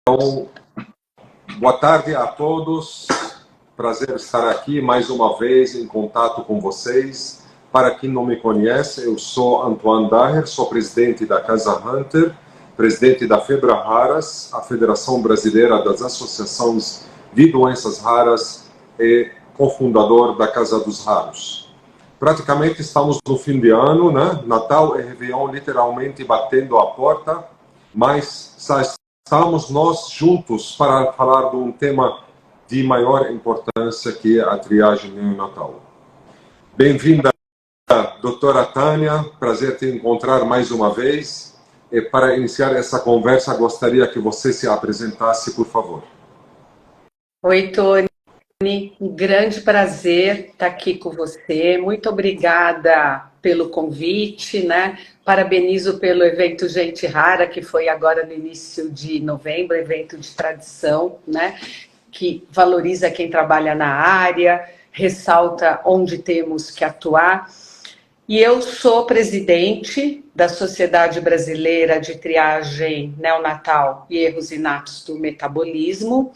Então, boa tarde a todos. Prazer estar aqui mais uma vez em contato com vocês. Para quem não me conhece, eu sou Antoine Daher, sou presidente da Casa Hunter, presidente da Febra Raras, a Federação Brasileira das Associações de Doenças Raras e cofundador da Casa dos Raros. Praticamente estamos no fim de ano, né? Natal e Réveillon literalmente batendo a porta, mas estamos nós juntos para falar de um tema de maior importância, que é a triagem neonatal. Bem-vinda, doutora Tânia, prazer te encontrar mais uma vez. E para iniciar essa conversa, gostaria que você se apresentasse, por favor. Oi, Tony. Um grande prazer estar aqui com você. Muito obrigada pelo convite, né? Parabenizo pelo evento Gente Rara, que foi agora no início de novembro, evento de tradição, né? Que valoriza quem trabalha na área, ressalta onde temos que atuar. E eu sou presidente da Sociedade Brasileira de Triagem Neonatal e Erros Inatos do Metabolismo,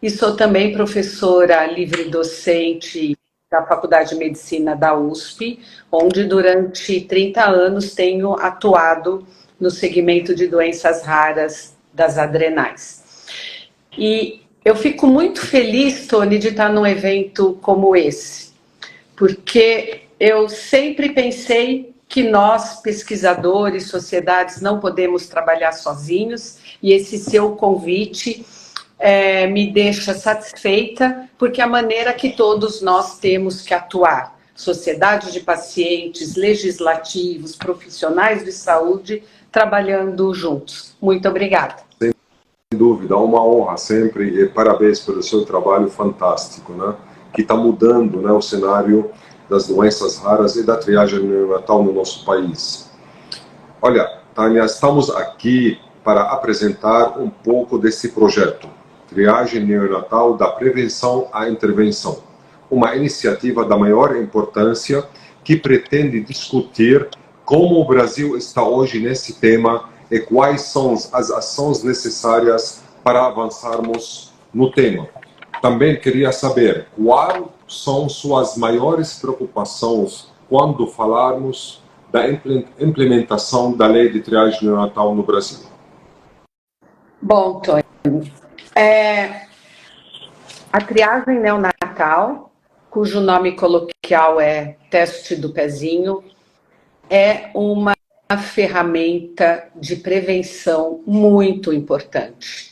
e sou também professora livre-docente da Faculdade de Medicina da USP, onde durante 30 anos tenho atuado no segmento de doenças raras das adrenais. E eu fico muito feliz, Tony, de estar num evento como esse, porque eu sempre pensei que nós, pesquisadores, sociedades, não podemos trabalhar sozinhos, e esse seu convite me deixa satisfeita, porque é a maneira que todos nós temos que atuar, sociedade de pacientes, legislativos, profissionais de saúde, trabalhando juntos. Muito obrigada. Sem dúvida, uma honra sempre, e parabéns pelo seu trabalho fantástico, né? Que está mudando, né, o cenário das doenças raras e da triagem neonatal no nosso país. Olha, Tânia, estamos aqui para apresentar um pouco desse projeto, Triagem Neonatal da Prevenção à Intervenção, uma iniciativa da maior importância que pretende discutir como o Brasil está hoje nesse tema e quais são as ações necessárias para avançarmos no tema. Também queria saber quais são suas maiores preocupações quando falarmos da implementação da lei de triagem neonatal no Brasil. Bom, Tony, a triagem neonatal, cujo nome coloquial é teste do pezinho, é uma ferramenta de prevenção muito importante.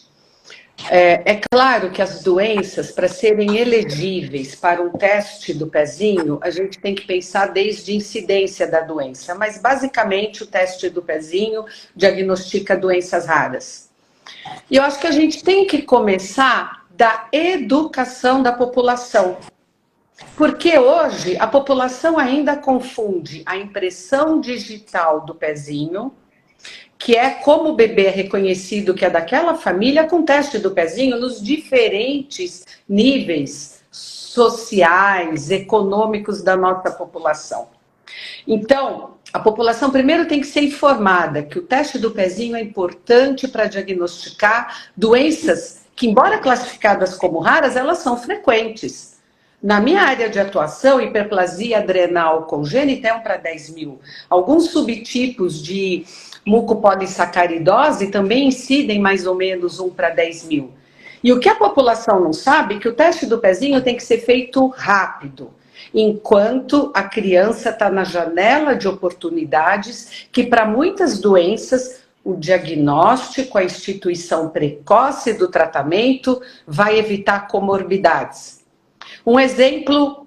É claro que as doenças, para serem elegíveis para um teste do pezinho, a gente tem que pensar desde a incidência da doença, mas basicamente o teste do pezinho diagnostica doenças raras. E eu acho que a gente tem que começar da educação da população. Porque hoje a população ainda confunde a impressão digital do pezinho, que é como o bebê é reconhecido que é daquela família, com o teste do pezinho nos diferentes níveis sociais, econômicos da nossa população. Então, a população primeiro tem que ser informada que o teste do pezinho é importante para diagnosticar doenças que, embora classificadas como raras, elas são frequentes. Na minha área de atuação, hiperplasia adrenal congênita é 1 para 10 mil. Alguns subtipos de mucopolissacaridose também incidem mais ou menos 1 para 10 mil. E o que a população não sabe é que o teste do pezinho tem que ser feito rápido, enquanto a criança está na janela de oportunidades que, para muitas doenças, o diagnóstico, a instituição precoce do tratamento vai evitar comorbidades. Um exemplo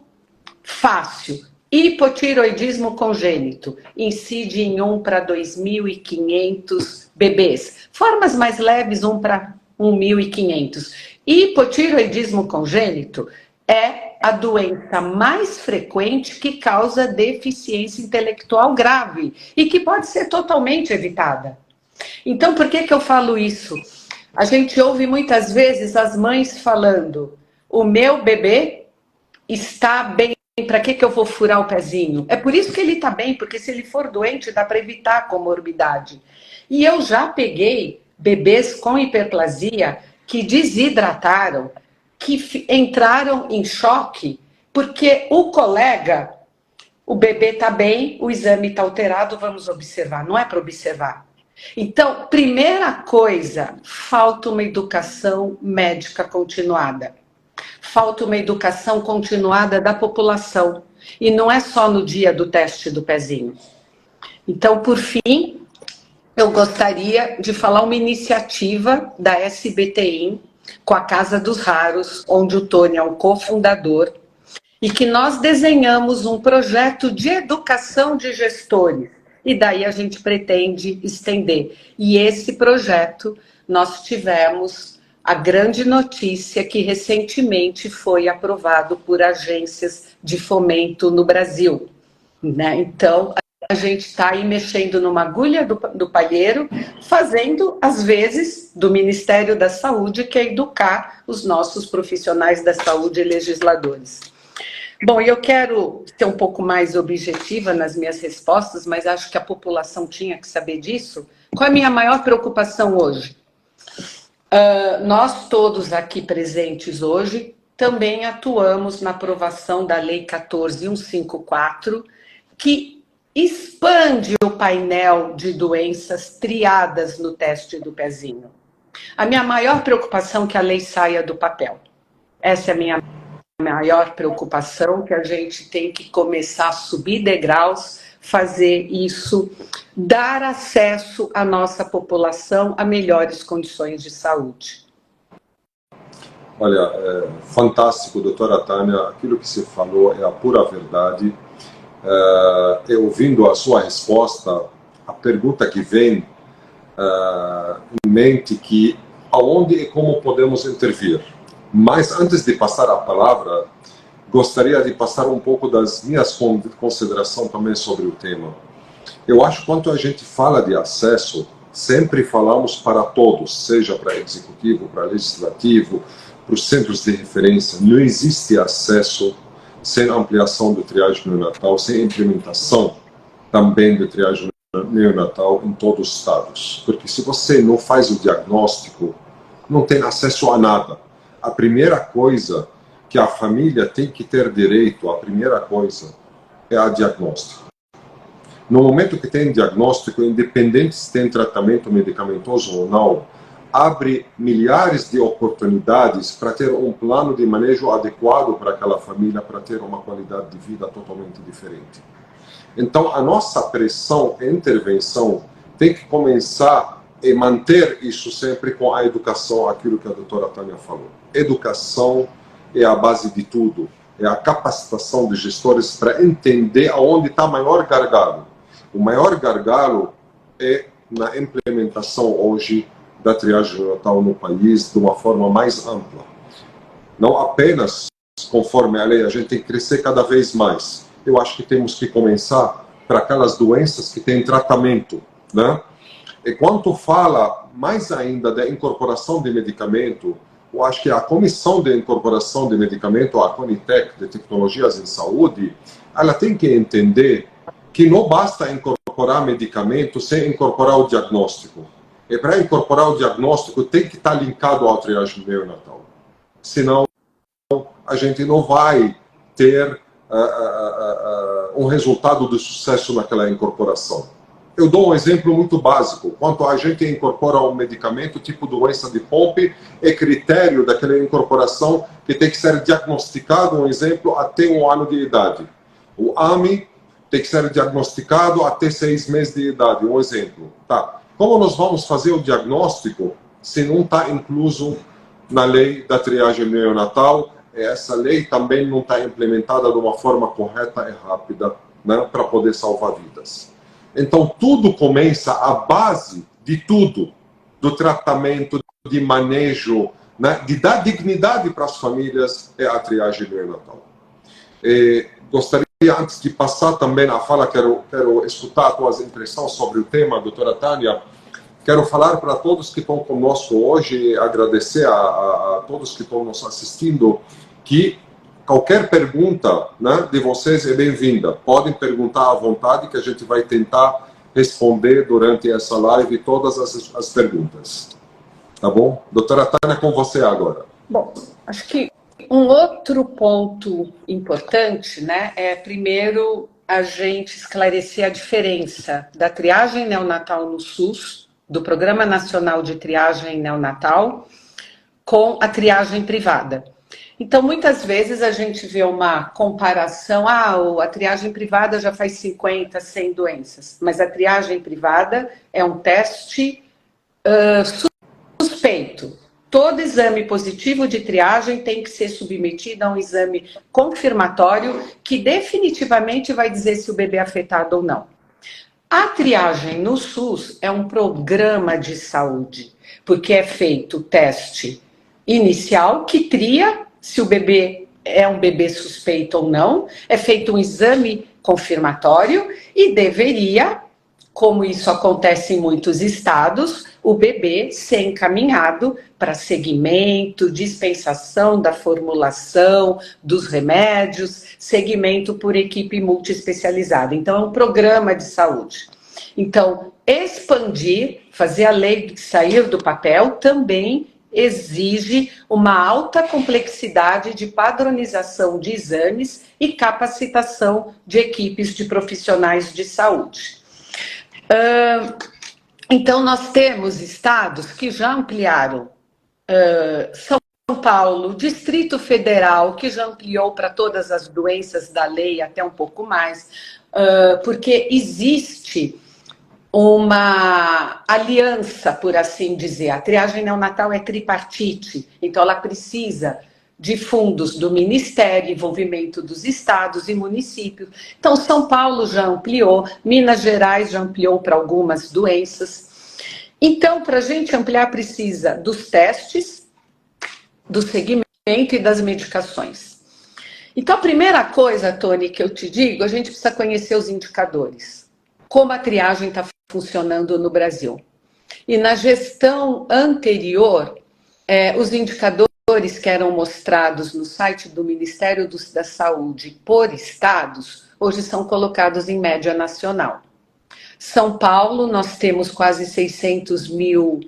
fácil: hipotiroidismo congênito incide em 1 para 2.500 bebês. Formas mais leves, 1 para 1.500. Hipotiroidismo congênito é a doença mais frequente que causa deficiência intelectual grave e que pode ser totalmente evitada. Então, por que eu falo isso? A gente ouve muitas vezes as mães falando: o meu bebê está bem, para que eu vou furar o pezinho? É por isso que ele está bem, porque se ele for doente dá para evitar a comorbidade. E eu já peguei bebês com hiperplasia que desidrataram, que entraram em choque, porque o colega, o bebê está bem, o exame está alterado, vamos observar. Não é para observar. Então, primeira coisa, falta uma educação médica continuada. Falta uma educação continuada da população. E não é só no dia do teste do pezinho. Então, por fim, eu gostaria de falar uma iniciativa da SBTIM com a Casa dos Raros, onde o Tony é um cofundador, e que nós desenhamos um projeto de educação de gestores, e daí a gente pretende estender. E esse projeto, nós tivemos a grande notícia que recentemente foi aprovado por agências de fomento no Brasil, né? Então, a gente está aí mexendo numa agulha do palheiro, fazendo, às vezes, do Ministério da Saúde, que é educar os nossos profissionais da saúde e legisladores. Bom, eu quero ser um pouco mais objetiva nas minhas respostas, mas acho que a população tinha que saber disso. Qual é a minha maior preocupação hoje? Nós todos aqui presentes hoje também atuamos na aprovação da Lei 14.154, que expande o painel de doenças triadas no teste do pezinho. A minha maior preocupação é que a lei saia do papel. Essa é a minha maior preocupação, que a gente tem que começar a subir degraus, fazer isso, dar acesso à nossa população a melhores condições de saúde. Olha, é fantástico, doutora Tânia, aquilo que você falou é a pura verdade. Ouvindo a sua resposta, a pergunta que vem em mente que aonde e como podemos intervir. Mas antes de passar a palavra, gostaria de passar um pouco das minhas considerações também sobre o tema. Eu acho que quando a gente fala de acesso, sempre falamos para todos, seja para executivo, para legislativo, para os centros de referência. Não existe acesso sem ampliação do triagem neonatal, sem implementação também do triagem neonatal em todos os estados. Porque se você não faz o diagnóstico, não tem acesso a nada. A primeira coisa que a família tem que ter direito, a primeira coisa, é a diagnóstico. No momento que tem diagnóstico, independente se tem tratamento medicamentoso ou não, abre milhares de oportunidades para ter um plano de manejo adequado para aquela família, para ter uma qualidade de vida totalmente diferente. Então, a nossa pressão e intervenção tem que começar e manter isso sempre com a educação, aquilo que a doutora Tânia falou. Educação é a base de tudo, é a capacitação de gestores para entender aonde está o maior gargalo. O maior gargalo é na implementação hoje da triagem neonatal no país de uma forma mais ampla. Não apenas conforme a lei, a gente tem que crescer cada vez mais. Eu acho que temos que começar para aquelas doenças que têm tratamento, né? E quando fala mais ainda da incorporação de medicamento, eu acho que a Comissão de Incorporação de Medicamento, a CONITEC, de Tecnologias em Saúde, ela tem que entender que não basta incorporar medicamento sem incorporar o diagnóstico. E para incorporar o diagnóstico tem que estar linkado ao triagem neonatal. Senão, a gente não vai ter um resultado de sucesso naquela incorporação. Eu dou um exemplo muito básico. Quando a gente incorpora um medicamento tipo doença de Pompe, é critério daquela incorporação que tem que ser diagnosticado, um exemplo, até 1 ano de idade. O AMI tem que ser diagnosticado até 6 meses de idade, um exemplo. Tá. Como nós vamos fazer o diagnóstico se não está incluso na lei da triagem neonatal? Essa lei também não está implementada de uma forma correta e rápida, né, para poder salvar vidas. Então, tudo começa, a base de tudo, do tratamento, de manejo, né, de dar dignidade para as famílias, é a triagem neonatal. Gostaria, antes de passar também a fala, quero escutar as tuas impressões sobre o tema, doutora Tânia. Quero falar para todos que estão conosco hoje, agradecer a todos que estão nos assistindo, que qualquer pergunta, né, de vocês é bem-vinda. Podem perguntar à vontade, que a gente vai tentar responder durante essa live todas as perguntas. Tá bom? Doutora Tânia, com você agora. Bom, acho que um outro ponto importante, né, é primeiro a gente esclarecer a diferença da triagem neonatal no SUS, do Programa Nacional de Triagem Neonatal, com a triagem privada. Então, muitas vezes a gente vê uma comparação, a triagem privada já faz 50, 100 doenças, mas a triagem privada é um teste suspeito. Todo exame positivo de triagem tem que ser submetido a um exame confirmatório que definitivamente vai dizer se o bebê é afetado ou não. A triagem no SUS é um programa de saúde, porque é feito o teste inicial que tria se o bebê é um bebê suspeito ou não, é feito um exame confirmatório e deveria, como isso acontece em muitos estados, o bebê ser encaminhado para seguimento, dispensação da formulação dos remédios, seguimento por equipe multiespecializada. Então, é um programa de saúde. Então, expandir, fazer a lei sair do papel também exige uma alta complexidade de padronização de exames e capacitação de equipes de profissionais de saúde. Então, nós temos estados que já ampliaram, São Paulo, Distrito Federal, que já ampliou para todas as doenças da lei, até um pouco mais, porque existe uma aliança, por assim dizer. A triagem neonatal é tripartite, então ela precisa de fundos do Ministério, envolvimento dos estados e municípios. Então, São Paulo já ampliou, Minas Gerais já ampliou para algumas doenças. Então, para a gente ampliar, precisa dos testes, do segmento e das medicações. Então, a primeira coisa, Tony, que eu te digo, a gente precisa conhecer os indicadores. Como a triagem está funcionando no Brasil. E na gestão anterior, os indicadores que eram mostrados no site do Ministério da Saúde por estados, hoje são colocados em média nacional. São Paulo, nós temos quase 600 mil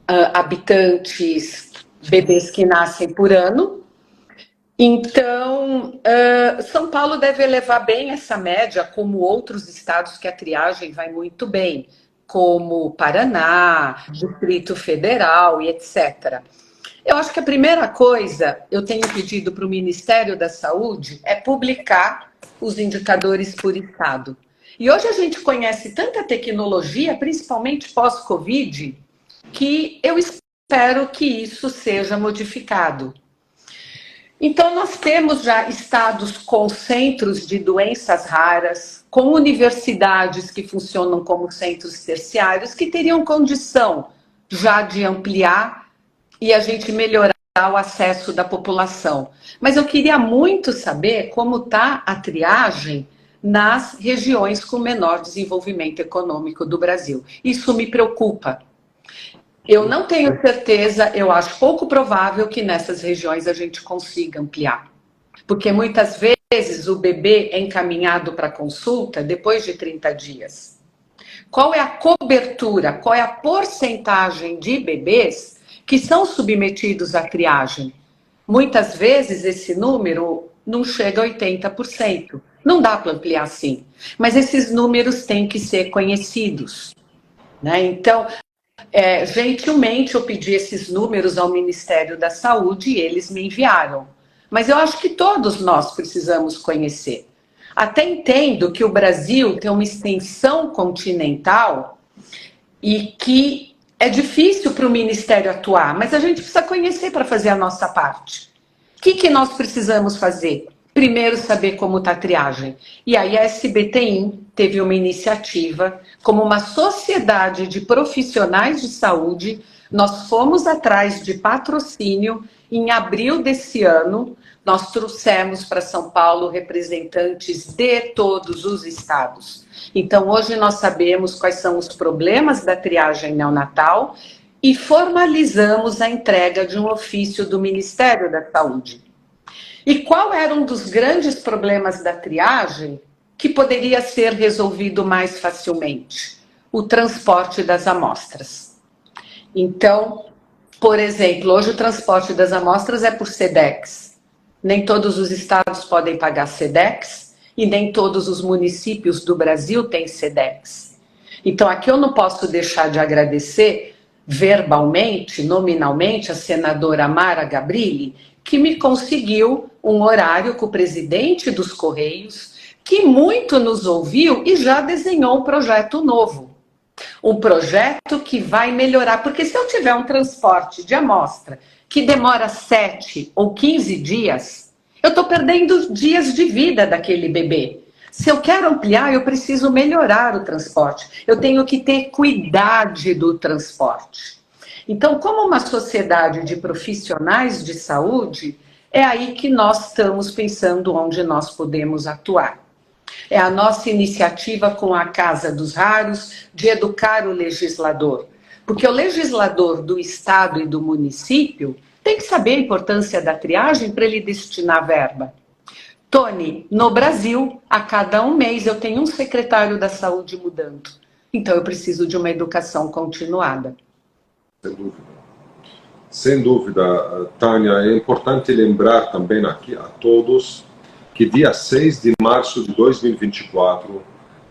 habitantes, bebês que nascem por ano. Então, São Paulo deve elevar bem essa média, como outros estados que a triagem vai muito bem, como Paraná, Distrito Federal e etc. Eu acho que a primeira coisa, eu tenho pedido para o Ministério da Saúde, é publicar os indicadores por estado. E hoje a gente conhece tanta tecnologia, principalmente pós-Covid, que eu espero que isso seja modificado. Então, nós temos já estados com centros de doenças raras, com universidades que funcionam como centros terciários, que teriam condição já de ampliar e a gente melhorar o acesso da população. Mas eu queria muito saber como está a triagem nas regiões com menor desenvolvimento econômico do Brasil. Isso me preocupa. Eu não tenho certeza, eu acho pouco provável que nessas regiões a gente consiga ampliar. Porque muitas vezes o bebê é encaminhado para consulta depois de 30 dias. Qual é a cobertura, qual é a porcentagem de bebês que são submetidos à triagem? Muitas vezes esse número não chega a 80%. Não dá para ampliar assim. Mas esses números têm que ser conhecidos, né? Então, gentilmente eu pedi esses números ao Ministério da Saúde e eles me enviaram. Mas eu acho que todos nós precisamos conhecer. Até entendo que o Brasil tem uma extensão continental e que é difícil para o Ministério atuar, mas a gente precisa conhecer para fazer a nossa parte. O que nós precisamos fazer? Primeiro, saber como está a triagem. E aí a SBTIM teve uma iniciativa, como uma sociedade de profissionais de saúde, nós fomos atrás de patrocínio. Em abril desse ano, nós trouxemos para São Paulo representantes de todos os estados. Então, hoje nós sabemos quais são os problemas da triagem neonatal e formalizamos a entrega de um ofício do Ministério da Saúde. E qual era um dos grandes problemas da triagem que poderia ser resolvido mais facilmente? O transporte das amostras. Então, Por exemplo, hoje o transporte das amostras é por SEDEX. Nem todos os estados podem pagar SEDEX e nem todos os municípios do Brasil têm SEDEX. Então, aqui eu não posso deixar de agradecer verbalmente, nominalmente, a senadora Mara Gabrilli, que me conseguiu um horário com o presidente dos Correios, que muito nos ouviu e já desenhou um projeto novo. Um projeto que vai melhorar, porque se eu tiver um transporte de amostra que demora 7 ou 15 dias, eu estou perdendo dias de vida daquele bebê. Se eu quero ampliar, eu preciso melhorar o transporte. Eu tenho que ter cuidado do transporte. Então, como uma sociedade de profissionais de saúde, é aí que nós estamos pensando onde nós podemos atuar. É a nossa iniciativa com a Casa dos Raros de educar o legislador. Porque o legislador do estado e do município tem que saber a importância da triagem para ele destinar verba. Tony, no Brasil, a cada um mês eu tenho um secretário da saúde mudando. Então eu preciso de uma educação continuada. Sem dúvida. Sem dúvida, Tânia, é importante lembrar também aqui a todos que dia 6 de março de 2024,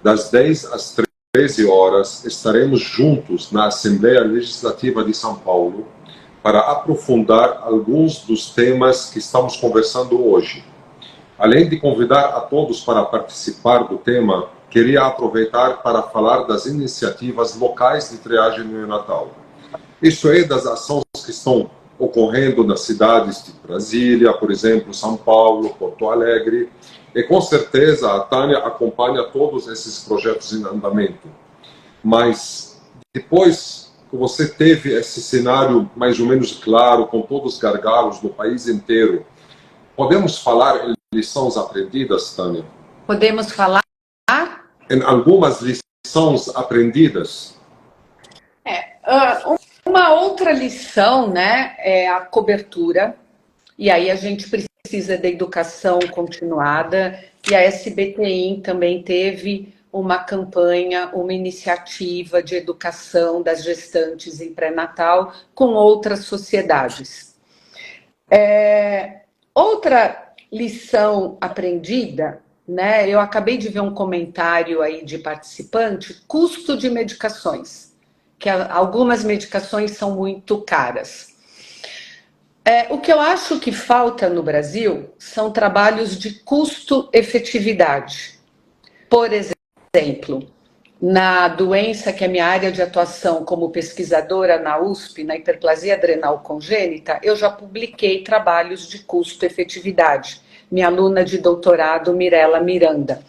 das 10 às 13 horas, estaremos juntos na Assembleia Legislativa de São Paulo para aprofundar alguns dos temas que estamos conversando hoje. Além de convidar a todos para participar do tema, queria aproveitar para falar das iniciativas locais de triagem neonatal. Isso é das ações que estão ocorrendo nas cidades de Brasília, por exemplo, São Paulo, Porto Alegre, e com certeza a Tânia acompanha todos esses projetos em andamento. Mas depois que você teve esse cenário mais ou menos claro, com todos os gargalos do país inteiro, podemos falar em lições aprendidas, Tânia? Podemos falar? Em algumas lições aprendidas? Uma outra lição, né, é a cobertura, e aí a gente precisa da educação continuada, e a SBTIM também teve uma campanha, uma iniciativa de educação das gestantes em pré-natal com outras sociedades. Outra lição aprendida, né, eu acabei de ver um comentário aí de participante, custo de medicações. Que algumas medicações são muito caras. O que eu acho que falta no Brasil são trabalhos de custo-efetividade. Por exemplo, na doença que é minha área de atuação como pesquisadora na USP, na hiperplasia adrenal congênita, eu já publiquei trabalhos de custo-efetividade. Minha aluna de doutorado, Mirela Miranda.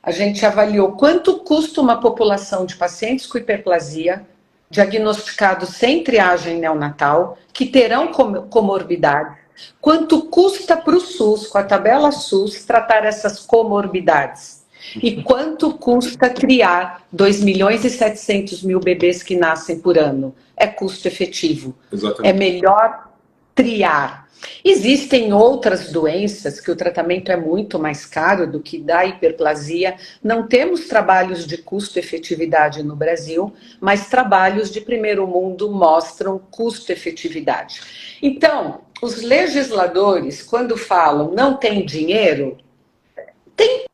A gente avaliou quanto custa uma população de pacientes com hiperplasia, diagnosticados sem triagem neonatal, que terão comorbidade, quanto custa para o SUS, com a tabela SUS, tratar essas comorbidades. E quanto custa criar 2.700.000 bebês que nascem por ano. É custo efetivo. Exatamente. É melhor triar. Existem outras doenças que o tratamento é muito mais caro do que da hiperplasia. Não temos trabalhos de custo-efetividade no Brasil, mas trabalhos de primeiro mundo mostram custo-efetividade. Então, os legisladores, quando falam não tem dinheiro, tem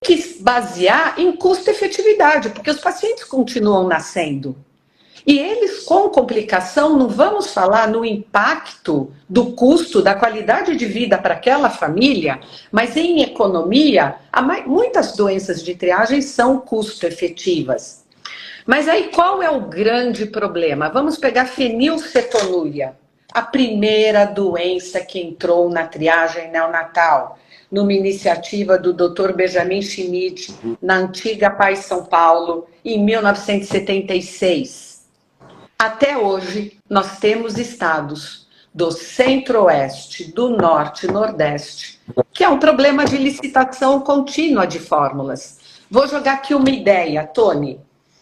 que basear em custo-efetividade, porque os pacientes continuam nascendo. E eles, com complicação, não vamos falar no impacto do custo, da qualidade de vida para aquela família, mas em economia, muitas doenças de triagem são custo-efetivas. Mas aí qual é o grande problema? Vamos pegar fenilcetonúria, a primeira doença que entrou na triagem neonatal, numa iniciativa do Dr. Benjamin Schmidt, na antiga PAI São Paulo, em 1976. Até hoje, nós temos estados do centro-oeste, do norte e nordeste, que é um problema de licitação contínua de fórmulas. Vou jogar aqui uma ideia, Tony.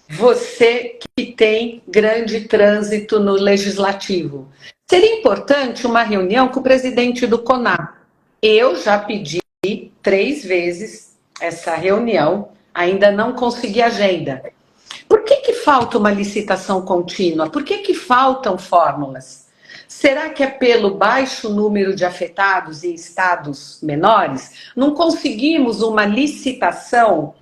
Você que tem grande trânsito no legislativo. Seria importante uma reunião com o presidente do CONAR. Eu já pedi 3 vezes essa reunião, ainda não consegui agenda. Por que falta uma licitação contínua? Por que faltam fórmulas? Será que é pelo baixo número de afetados em estados menores? Não conseguimos uma licitação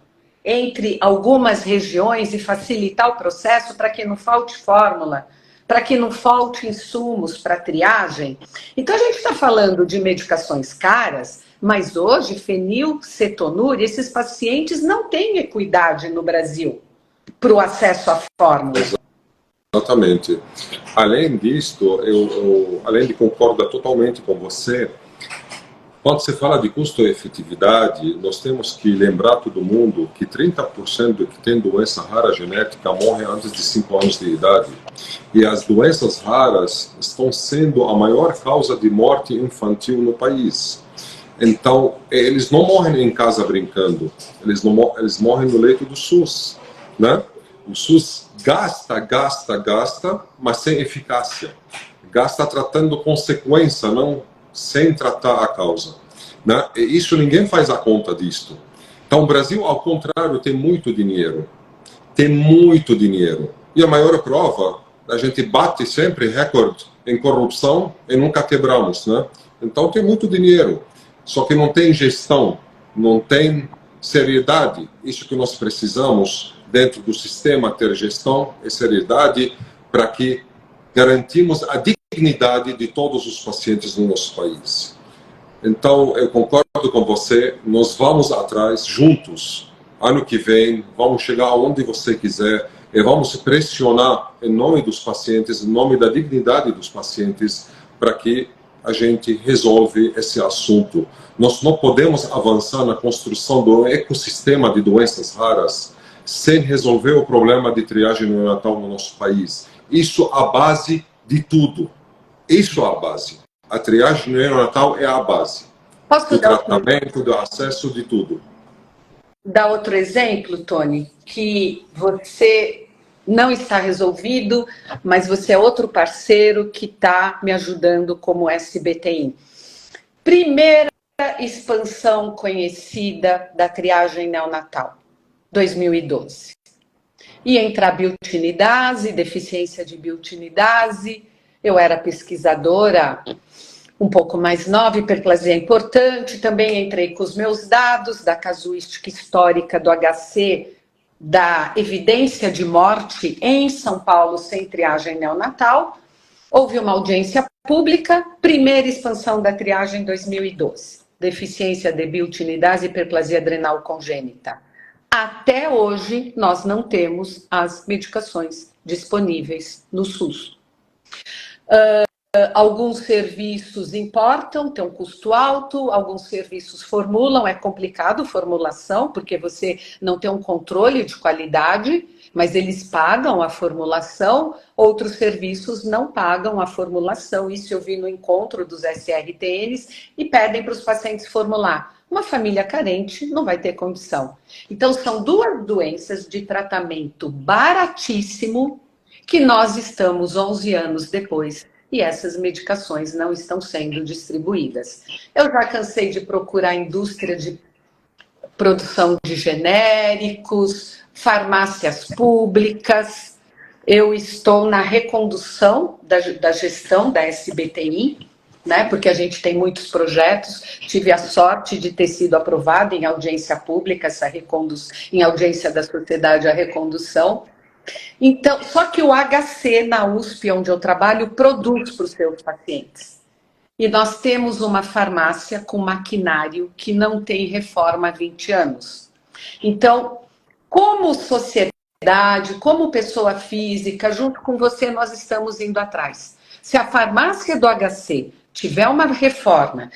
entre algumas regiões e facilitar o processo para que não falte fórmula, para que não falte insumos para triagem? Então, a gente está falando de medicações caras, mas hoje, fenilcetonúria, esses pacientes não têm equidade no Brasil para o acesso à fórmula. Exatamente. Além disto, além de concordar totalmente com você, quando se fala de custo-efetividade, nós temos que lembrar todo mundo que 30% que tem doença rara genética morrem antes de 5 anos de idade. E as doenças raras estão sendo a maior causa de morte infantil no país. Então, eles não morrem em casa brincando, eles morrem no leito do SUS, né? O SUS gasta, mas sem eficácia. Gasta tratando consequência, não sem tratar a causa, né? E isso ninguém faz a conta disto. Então, o Brasil, ao contrário, tem muito dinheiro. Tem muito dinheiro. E a maior prova, a gente bate sempre recorde em corrupção e nunca quebramos, né? Então, tem muito dinheiro. Só que não tem gestão, não tem seriedade. Isso que nós precisamos dentro do sistema, ter gestão e seriedade para que garantimos a dignidade de todos os pacientes no nosso país. Então, eu concordo com você, nós vamos atrás juntos. Ano que vem, vamos chegar aonde você quiser e vamos pressionar em nome dos pacientes, em nome da dignidade dos pacientes, para que a gente resolve esse assunto. Nós não podemos avançar na construção do ecossistema de doenças raras sem resolver o problema de triagem neonatal no nosso país. Isso é a base de tudo. Isso é a base. A triagem neonatal é a base. Do tratamento, do acesso, de tudo. Dá outro exemplo, Tony, que você não está resolvido, mas você é outro parceiro que está me ajudando como SBTI. Primeira expansão conhecida da triagem neonatal, 2012. Ia entrar biotinidase, deficiência de biotinidase. Eu era pesquisadora um pouco mais nova, hiperplasia importante. Também entrei com os meus dados da casuística histórica do HC, da evidência de morte em São Paulo sem triagem neonatal. Houve uma audiência pública, primeira expansão da triagem em 2012. Deficiência de biotinidase e hiperplasia adrenal congênita. Até hoje, nós não temos as medicações disponíveis no SUS. Alguns serviços importam, tem um custo alto, alguns serviços formulam, é complicado formulação, porque você não tem um controle de qualidade, mas eles pagam a formulação, outros serviços não pagam a formulação. Isso eu vi no encontro dos SRTNs e pedem para os pacientes formular. Uma família carente não vai ter condição. Então, são duas doenças de tratamento baratíssimo que nós estamos 11 anos depois e essas medicações não estão sendo distribuídas. Eu já cansei de procurar a indústria de produção de genéricos, farmácias públicas. Eu estou na recondução da gestão da SBTI, né, porque a gente tem muitos projetos. Tive a sorte de ter sido aprovada em audiência pública, em audiência da sociedade, a recondução. Então, só que o HC na USP, onde eu trabalho, produz para os seus pacientes. E nós temos uma farmácia com maquinário que não tem reforma há 20 anos. Então, como sociedade, como pessoa física, junto com você, nós estamos indo atrás. Se a farmácia do HC tiver uma reforma,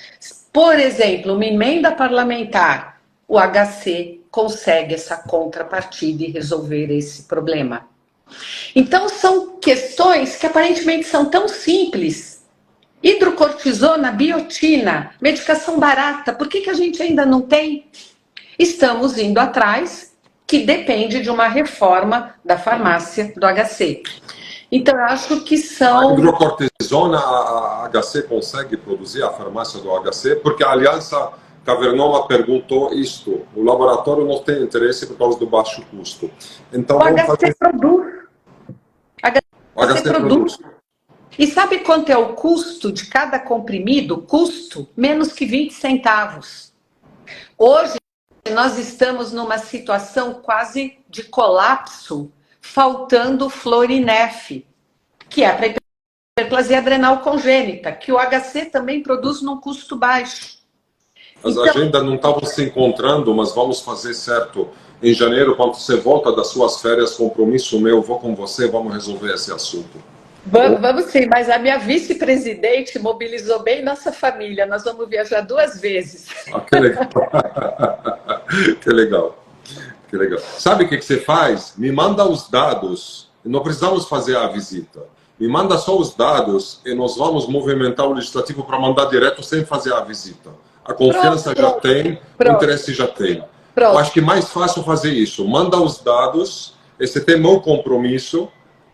por exemplo, uma emenda parlamentar, o HC consegue essa contrapartida e resolver esse problema. Então, são questões que aparentemente são tão simples. Hidrocortisona, biotina, medicação barata, por que a gente ainda não tem? Estamos indo atrás, que depende de uma reforma da farmácia do HC. Então, eu acho que são... A hidrocortisona, a HC consegue produzir, a farmácia do HC, porque a Aliança Cavernoma perguntou isto. O laboratório não tem interesse por causa do baixo custo. Então, o HC produz. O HC produz. E sabe quanto é o custo de cada comprimido? Custo? Menos que 20 centavos. Hoje, nós estamos numa situação quase de colapso, faltando Florinef, que é para hiperplasia adrenal congênita, que o HC também produz num custo baixo. As agendas não estavam se encontrando, mas vamos fazer certo. Em janeiro, quando você volta das suas férias, compromisso meu, vou com você, vamos resolver esse assunto. Vamos sim, mas a minha vice-presidente mobilizou bem nossa família. Nós vamos viajar 2 vezes. Ah, que legal. Que legal. Que legal. Sabe o que você faz? Me manda os dados. Não precisamos fazer a visita. Me manda só os dados e nós vamos movimentar o legislativo para mandar direto sem fazer a visita. A confiança já tem, o interesse já tem. Eu acho que é mais fácil fazer isso. Manda os dados, esse tem meu compromisso,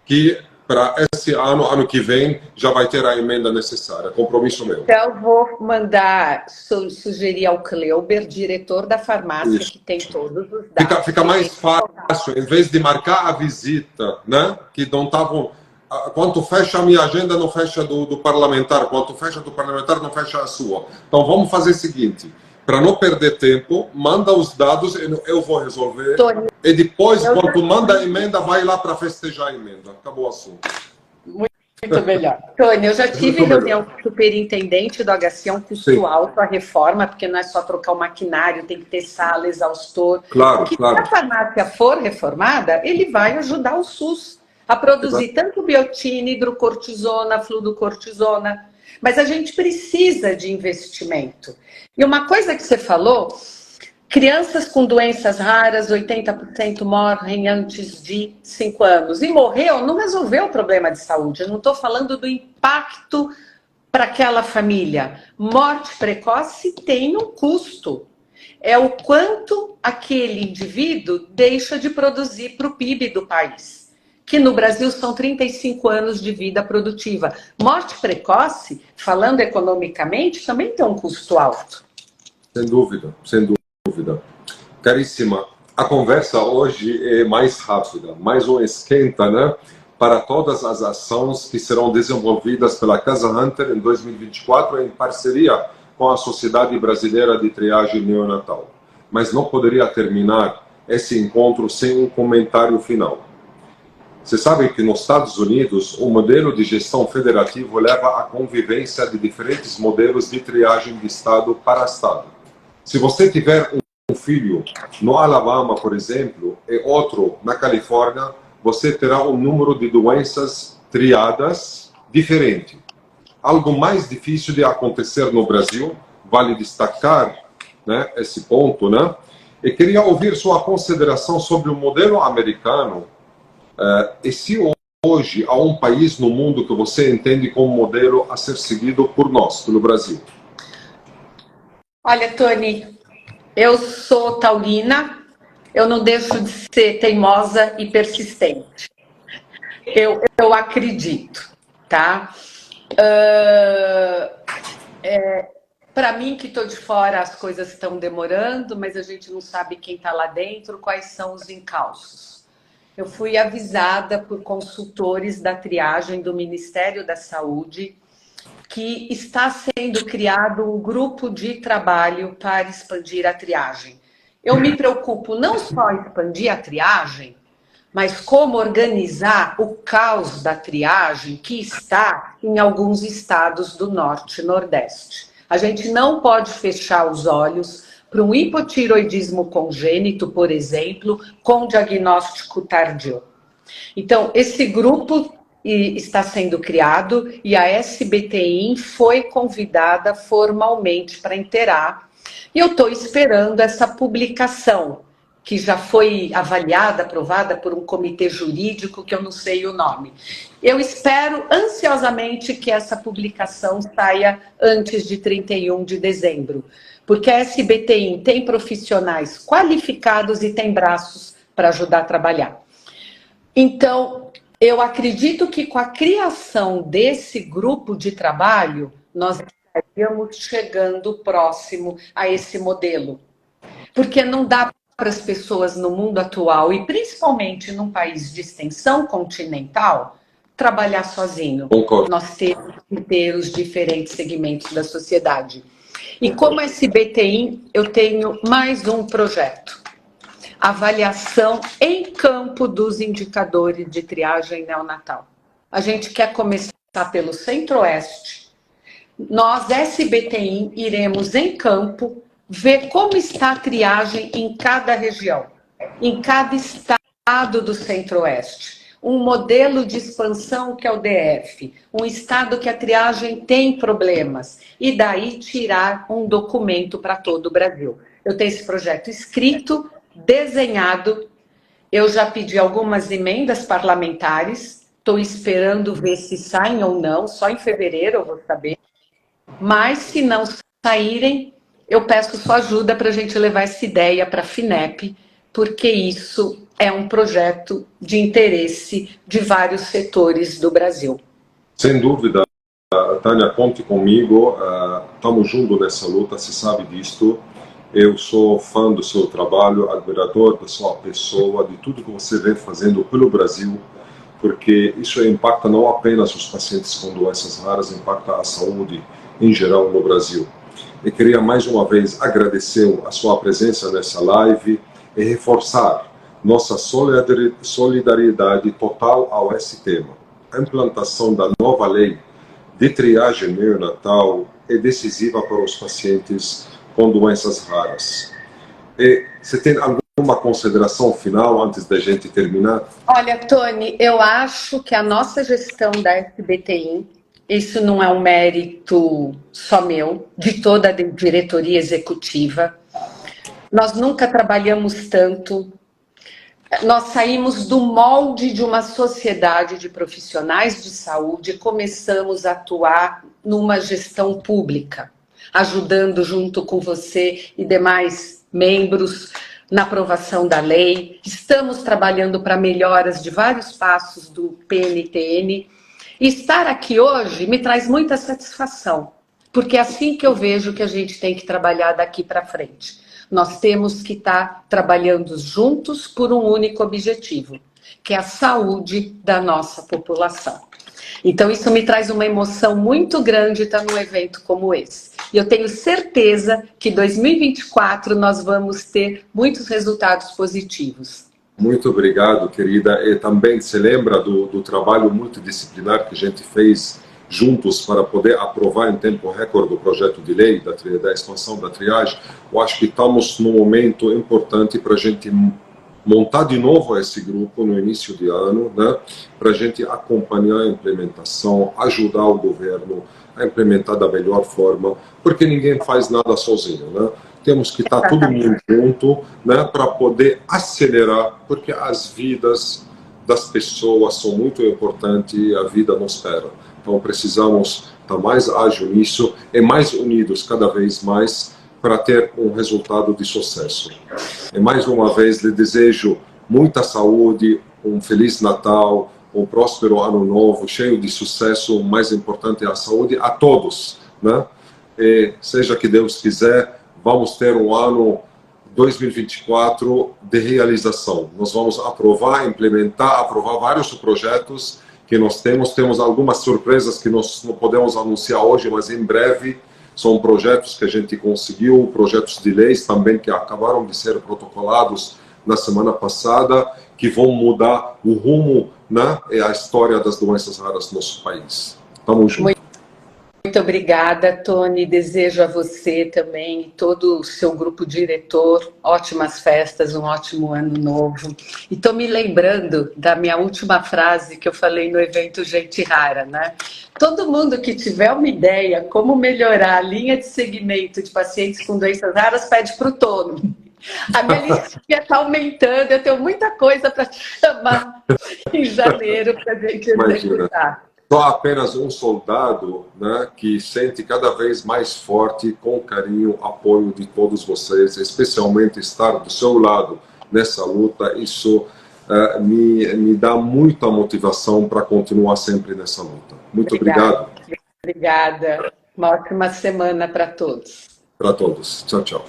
que para esse ano que vem, já vai ter a emenda necessária. Compromisso meu. Então, vou mandar, sugerir ao Kleuber, diretor da farmácia, isso, que tem todos os dados. Fica mais fácil, em vez de marcar a visita, né? Que não estavam... Quando fecha a minha agenda, não fecha do parlamentar. Quando fecha do parlamentar, não fecha a sua. Então, vamos fazer o seguinte. Para não perder tempo, manda os dados, eu vou resolver. Tony, e depois, quando manda a emenda, vai lá para festejar a emenda. Acabou o assunto. Muito melhor. Tony, eu já tive reunião com o superintendente do HC, é um custo alto a reforma, porque não é só trocar o maquinário, tem que ter sala, exaustor. Claro, que claro. Se a farmácia for reformada, ele vai ajudar o SUS a produzir tanto biotina, hidrocortisona, fluocortisona. Mas a gente precisa de investimento. E uma coisa que você falou, crianças com doenças raras, 80% morrem antes de 5 anos. E morreu, não resolveu o problema de saúde. Eu não estou falando do impacto para aquela família. Morte precoce tem um custo. É o quanto aquele indivíduo deixa de produzir para o PIB do país, que no Brasil são 35 anos de vida produtiva. Morte precoce, falando economicamente, também tem um custo alto. Sem dúvida, sem dúvida. Caríssima, a conversa hoje é mais rápida, mais um esquenta, né? Para todas as ações que serão desenvolvidas pela Casa Hunter em 2024 em parceria com a Sociedade Brasileira de Triagem Neonatal. Mas não poderia terminar esse encontro sem um comentário final. Você sabe que nos Estados Unidos, o modelo de gestão federativo leva à convivência de diferentes modelos de triagem de estado para estado. Se você tiver um filho no Alabama, por exemplo, e outro na Califórnia, você terá um número de doenças triadas diferente. Algo mais difícil de acontecer no Brasil, vale destacar, né, esse ponto, né? E queria ouvir sua consideração sobre o modelo americano. E se hoje há um país no mundo que você entende como modelo a ser seguido por nós, pelo Brasil? Olha, Tony, eu sou taurina, eu não deixo de ser teimosa e persistente. Eu acredito, tá? Para mim, que estou de fora, as coisas estão demorando, mas a gente não sabe quem está lá dentro, quais são os encalços. Eu fui avisada por consultores da triagem do Ministério da Saúde que está sendo criado um grupo de trabalho para expandir a triagem. Eu me preocupo não só em expandir a triagem, mas como organizar o caos da triagem que está em alguns estados do Norte e Nordeste. A gente não pode fechar os olhos para um hipotiroidismo congênito, por exemplo, com diagnóstico tardio. Então, esse grupo está sendo criado e a SBTIM foi convidada formalmente para inteirar. E eu estou esperando essa publicação, que já foi avaliada, aprovada por um comitê jurídico, que eu não sei o nome. Eu espero ansiosamente que essa publicação saia antes de 31 de dezembro, porque a SBTIM tem profissionais qualificados e tem braços para ajudar a trabalhar. Então, eu acredito que com a criação desse grupo de trabalho, nós estaríamos chegando próximo a esse modelo. Porque não dá para as pessoas no mundo atual, e principalmente num país de extensão continental, trabalhar sozinho. Concordo. Nós temos que ter os diferentes segmentos da sociedade. E como SBTI, eu tenho mais um projeto. Avaliação em campo dos indicadores de triagem neonatal. A gente quer começar pelo Centro-Oeste. Nós, SBTI, iremos em campo ver como está a triagem em cada região, em cada estado do Centro-Oeste. Um modelo de expansão que é o DF, um estado que a triagem tem problemas, e daí tirar um documento para todo o Brasil. Eu tenho esse projeto escrito, desenhado, eu já pedi algumas emendas parlamentares, estou esperando ver se saem ou não, só em fevereiro eu vou saber, mas se não saírem, eu peço sua ajuda para a gente levar essa ideia para a FINEP, porque isso é um projeto de interesse de vários setores do Brasil. Sem dúvida, Tânia, conte comigo, estamos juntos nessa luta, se sabe disto. Eu sou fã do seu trabalho, admirador da sua pessoa, de tudo que você vem fazendo pelo Brasil, porque isso impacta não apenas os pacientes com doenças raras, impacta a saúde em geral no Brasil. Eu queria mais uma vez agradecer a sua presença nessa live e reforçar nossa solidariedade total ao esse tema. A implantação da nova lei de triagem neonatal é decisiva para os pacientes com doenças raras. E você tem alguma consideração final antes da gente terminar? Olha, Tony, eu acho que a nossa gestão da SBTI, isso não é um mérito só meu, de toda a diretoria executiva. Nós nunca trabalhamos tanto. Nós saímos do molde de uma sociedade de profissionais de saúde e começamos a atuar numa gestão pública, ajudando junto com você e demais membros na aprovação da lei. Estamos trabalhando para melhoras de vários passos do PNTN. E estar aqui hoje me traz muita satisfação, porque é assim que eu vejo que a gente tem que trabalhar daqui para frente. Nós temos que estar trabalhando juntos por um único objetivo, que é a saúde da nossa população. Então, isso me traz uma emoção muito grande estar num evento como esse. E eu tenho certeza que em 2024 nós vamos ter muitos resultados positivos. Muito obrigado, querida. E também se lembra do trabalho multidisciplinar que a gente fez juntos para poder aprovar em tempo recorde o projeto de lei da expansão da triagem. Eu acho que estamos num momento importante para a gente montar de novo esse grupo no início de ano, né, para a gente acompanhar a implementação, ajudar o governo a implementar da melhor forma, porque ninguém faz nada sozinho, né? Temos que estar todo mundo junto, né, para poder acelerar, porque as vidas das pessoas são muito importantes e a vida não espera. Então precisamos estar mais ágil nisso e mais unidos cada vez mais para ter um resultado de sucesso. E mais uma vez lhe desejo muita saúde, um Feliz Natal, um próspero Ano Novo, cheio de sucesso. O mais importante é a saúde a todos, né? E seja que Deus quiser, vamos ter um ano 2024 de realização. Nós vamos aprovar vários projetos que nós temos algumas surpresas que nós não podemos anunciar hoje, mas em breve são projetos que a gente conseguiu, projetos de leis também que acabaram de ser protocolados na semana passada, que vão mudar o rumo, né, e a história das doenças raras no nosso país. Tamo junto. Muito obrigada, Tony. Desejo a você também e todo o seu grupo diretor ótimas festas, um ótimo ano novo. E estou me lembrando da minha última frase que eu falei no evento Gente Rara, né? Todo mundo que tiver uma ideia como melhorar a linha de segmento de pacientes com doenças raras, pede para o Tony. A minha listinha está aumentando, eu tenho muita coisa para te chamar em janeiro para a gente executar. Só apenas um soldado, né, que sente cada vez mais forte, com carinho, apoio de todos vocês, especialmente estar do seu lado nessa luta. Isso me dá muita motivação para continuar sempre nessa luta. Muito obrigado. Obrigada. Uma ótima semana para todos. Para todos. Tchau, tchau.